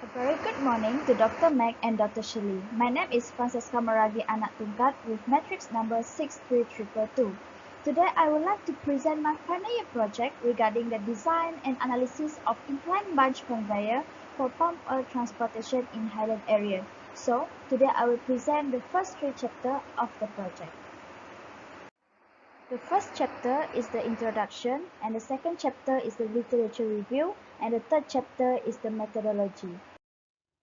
A very good morning to Dr. Mac and Dr. Shirley. My name is Francesca Maragi Anak Tungkat with matrix number 63222. Today I would like to present my final year project regarding the design and analysis of incline bunch conveyor for palm oil transportation in Highland area. So, today I will present the first three chapters of the project. The first chapter is the introduction, and the second chapter is the literature review, and the third chapter is the methodology.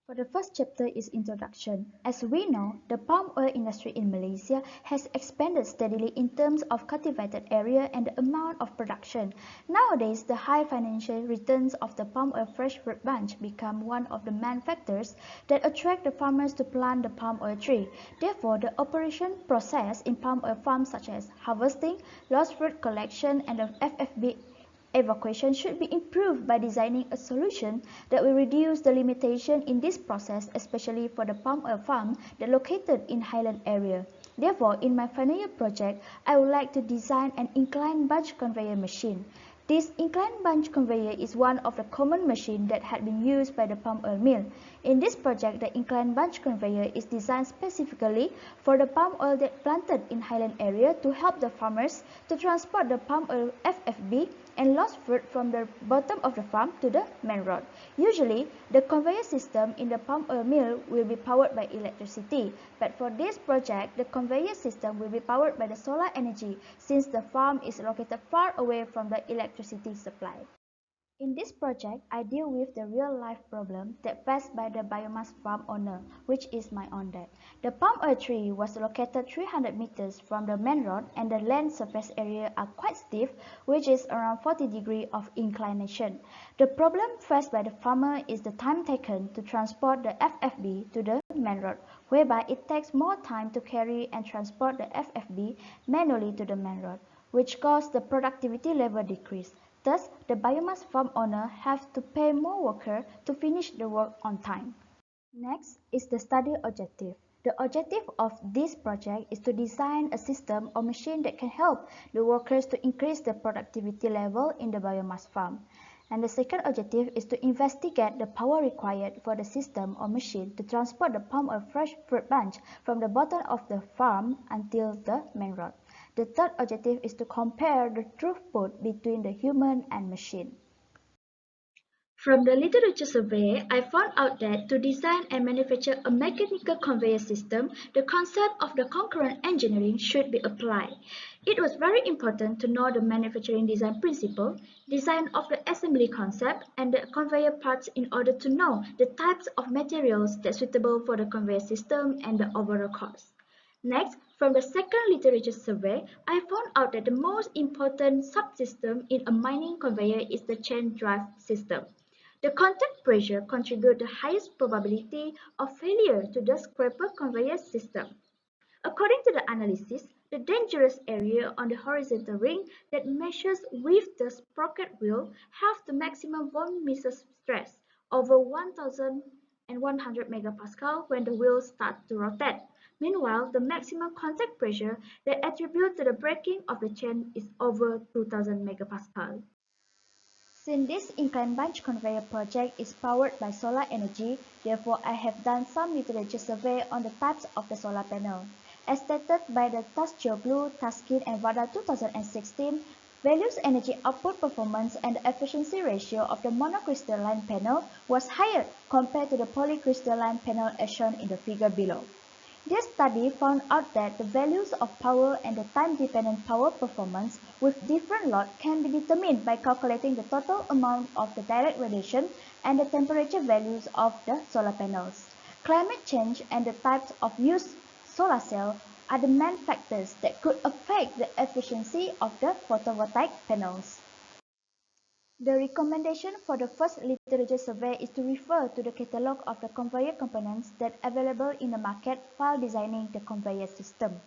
For the first chapter is introduction. As we know, the palm oil industry in Malaysia has expanded steadily in terms of cultivated area and the amount of production. Nowadays, the high financial returns of the palm oil fresh fruit bunch become one of the main factors that attract the farmers to plant the palm oil tree. Therefore, the operation process in palm oil farms such as harvesting, lost fruit collection, and the FFB evacuation should be improved by designing a solution that will reduce the limitation in this process, especially for the palm oil farm that located in Highland area. Therefore, in my final year project, I would like to design an incline bunch conveyor machine. This incline bunch conveyor is one of the common machines that had been used by the palm oil mill. In this project, the incline bunch conveyor is designed specifically for the palm oil that planted in Highland area to help the farmers to transport the palm oil FFB and lost fruit from the bottom of the farm to the main road. Usually, the conveyor system in the palm oil mill will be powered by electricity, but for this project, the conveyor system will be powered by the solar energy since the farm is located far away from the electricity supply. In this project, I deal with the real-life problem that faced by the biomass farm owner, which is my own dad. The palm oil tree was located 300 meters from the main road and the land surface area are quite steep, which is around 40 degrees of inclination. The problem faced by the farmer is the time taken to transport the FFB to the main road, whereby it takes more time to carry and transport the FFB manually to the main road, which caused the productivity level decrease. Thus, the biomass farm owner have to pay more workers to finish the work on time. Next is the study objective. The objective of this project is to design a system or machine that can help the workers to increase the productivity level in the biomass farm. And the second objective is to investigate the power required for the system or machine to transport the palm oil fresh fruit bunch from the bottom of the farm until the main road. The third objective is to compare the throughput between the human and machine. From the literature survey, I found out that to design and manufacture a mechanical conveyor system, the concept of the concurrent engineering should be applied. It was very important to know the manufacturing design principle, design of the assembly concept, and the conveyor parts in order to know the types of materials that are suitable for the conveyor system and the overall cost. Next, from the second literature survey, I found out that the most important subsystem in a mining conveyor is the chain drive system. The contact pressure contributes the highest probability of failure to the scraper conveyor system. According to the analysis, the dangerous area on the horizontal ring that measures with the sprocket wheel have the maximum von Mises stress over 1100 megapascal when the wheel starts to rotate. Meanwhile, the maximum contact pressure that attributes to the breaking of the chain is over 2000 megapascal. Since this incline bunch conveyor project is powered by solar energy, therefore I have done some literature survey on the types of the solar panel. As stated by the Tascioglu, Taskin and Vada 2016, values energy output performance and the efficiency ratio of the monocrystalline panel was higher compared to the polycrystalline panel as shown in the figure below. This study found out that the values of power and the time-dependent power performance with different load can be determined by calculating the total amount of the direct radiation and the temperature values of the solar panels. Climate change and the types of used solar cell are the main factors that could affect the efficiency of the photovoltaic panels. The recommendation for the first literature survey is to refer to the catalogue of the conveyor components that are available in the market while designing the conveyor system.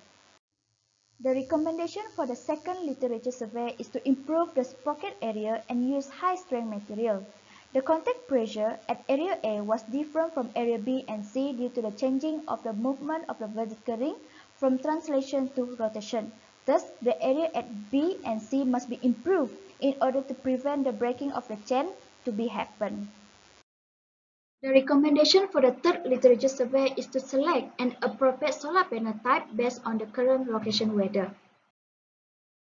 The recommendation for the second literature survey is to improve the sprocket area and use high-strength material. The contact pressure at area A was different from area B and C due to the changing of the movement of the vertical ring from translation to rotation. Thus, the area at B and C must be improved in order to prevent the breaking of the chain to be happen. The recommendation for the third literature survey is to select an appropriate solar panel type based on the current location weather.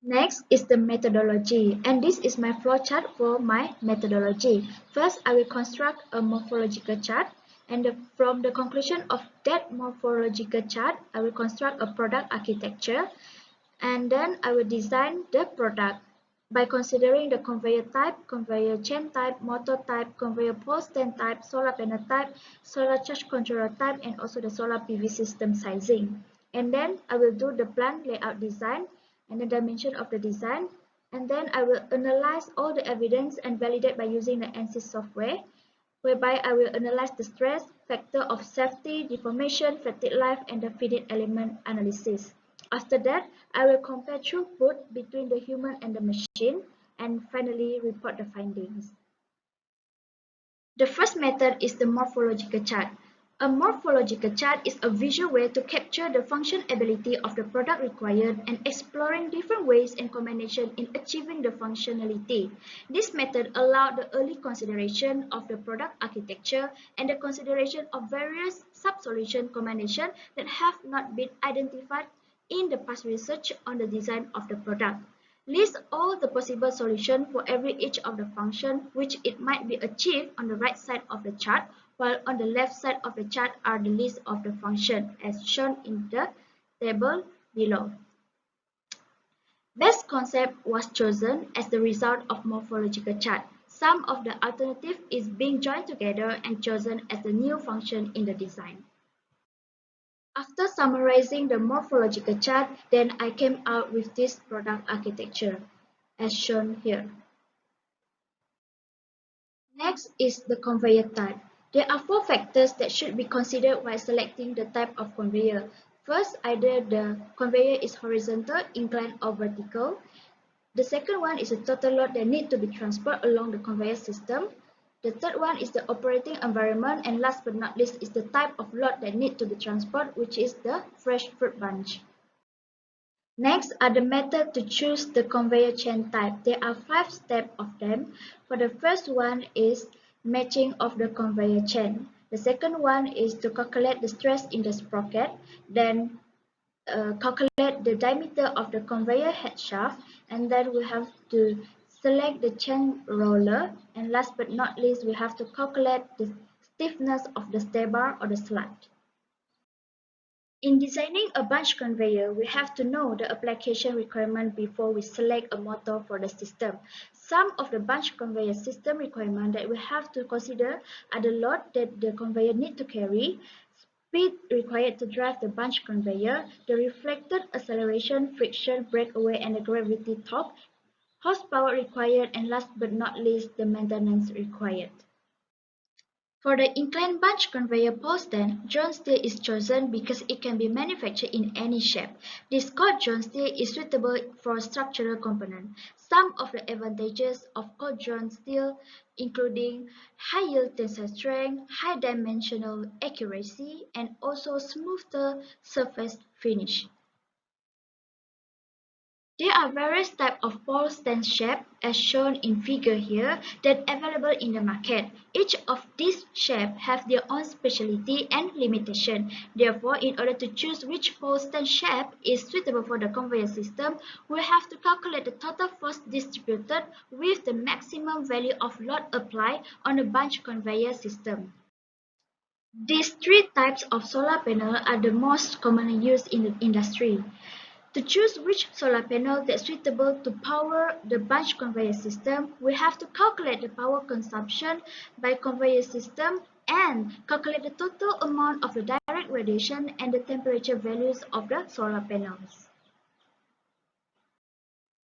Next is the methodology, and this is my flowchart for my methodology. First, I will construct a morphological chart, and from the conclusion of that morphological chart, I will construct a product architecture, and then I will design the product by considering the conveyor type, conveyor chain type, motor type, conveyor pole stand type, solar panel type, solar charge controller type, and also the solar PV system sizing. And then I will do the plant layout design and the dimension of the design. And then I will analyze all the evidence and validate by using the ANSYS software, whereby I will analyze the stress, factor of safety, deformation, fatigue life, and the finite element analysis. After that, I will compare throughput between the human and the machine, and finally report the findings. The first method is the morphological chart. A morphological chart is a visual way to capture the functionality of the product required and exploring different ways and combinations in achieving the functionality. This method allowed the early consideration of the product architecture and the consideration of various sub-solution combinations that have not been identified in the past research on the design of the product. List all the possible solutions for every each of the function which it might be achieved on the right side of the chart, while on the left side of the chart are the list of the function as shown in the table below. Best concept was chosen as the result of morphological chart. Some of the alternative is being joined together and chosen as the new function in the design. After summarizing the morphological chart, then I came out with this product architecture, as shown here. Next is the conveyor type. There are four factors that should be considered while selecting the type of conveyor. First, either the conveyor is horizontal, inclined, or vertical. The second one is a total load that need to be transported along the conveyor system. The third one is the operating environment, and last but not least is the type of load that need to be transported, which is the fresh fruit bunch. Next are the method to choose the conveyor chain type. There are 5 steps of them. For the first one is matching of the conveyor chain. The second one is to calculate the stress in the sprocket. Then calculate the diameter of the conveyor head shaft, and then we have to select the chain roller, and last but not least we have to calculate the stiffness of the stay bar or the slat. In designing a bunch conveyor, we have to know the application requirement before we select a motor for the system. Some of the bunch conveyor system requirements that we have to consider are the load that the conveyor need to carry, speed required to drive the bunch conveyor, the reflected acceleration, friction, breakaway, and the gravity torque, horsepower required, and last but not least, the maintenance required. For the incline bunch conveyor pole stand, John steel is chosen because it can be manufactured in any shape. This cold John steel is suitable for structural components. Some of the advantages of cold John steel including high yield tensile strength, high dimensional accuracy, and also smoother surface finish. There are various types of pole stand shape as shown in figure here that available in the market. Each of these shapes have their own specialty and limitation. Therefore, in order to choose which pole stand shape is suitable for the conveyor system, we have to calculate the total force distributed with the maximum value of load applied on the bunch conveyor system. These 3 types of solar panel are the most commonly used in the industry. To choose which solar panel that's suitable to power the bunch conveyor system, we have to calculate the power consumption by conveyor system and calculate the total amount of the direct radiation and the temperature values of the solar panels.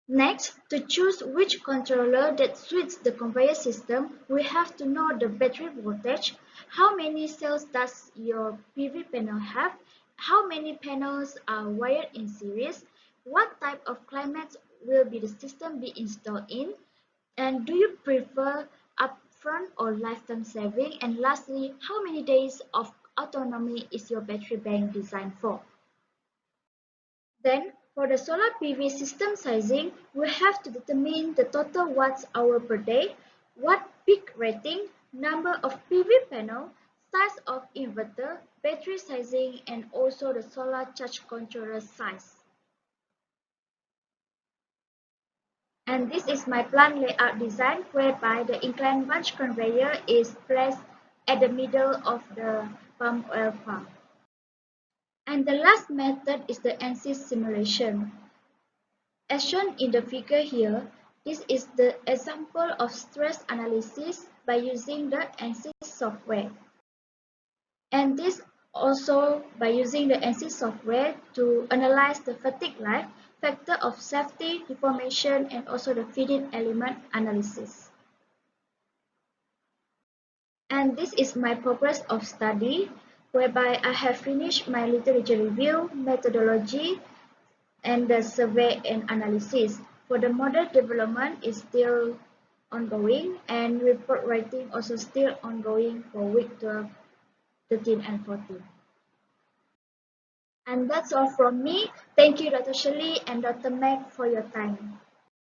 Next, to choose which controller that suits the conveyor system, we have to know the battery voltage, how many cells does your PV panel have, how many panels are wired in series, what type of climate will be the system be installed in, and do you prefer upfront or lifetime saving, and lastly, how many days of autonomy is your battery bank designed for. Then, for the solar PV system sizing, we have to determine the total watts hour per day, watt peak rating, number of PV panel, size of inverter, battery sizing, and also the solar charge controller size. And this is my plant layout design whereby the incline bunch conveyor is placed at the middle of the palm oil pump. And the last method is the NC simulation. As shown in the figure here, this is the example of stress analysis by using the NC software. And this also by using the NC software to analyze the fatigue life, factor of safety, deformation, and also the feeding element analysis. And this is my progress of study, whereby I have finished my literature review, methodology, and the survey and analysis. For the model development is still ongoing, and report writing also still ongoing for week 12, 13, and 14. And that's all from me. Thank you, Dr. Shirley and Dr. Meg, for your time.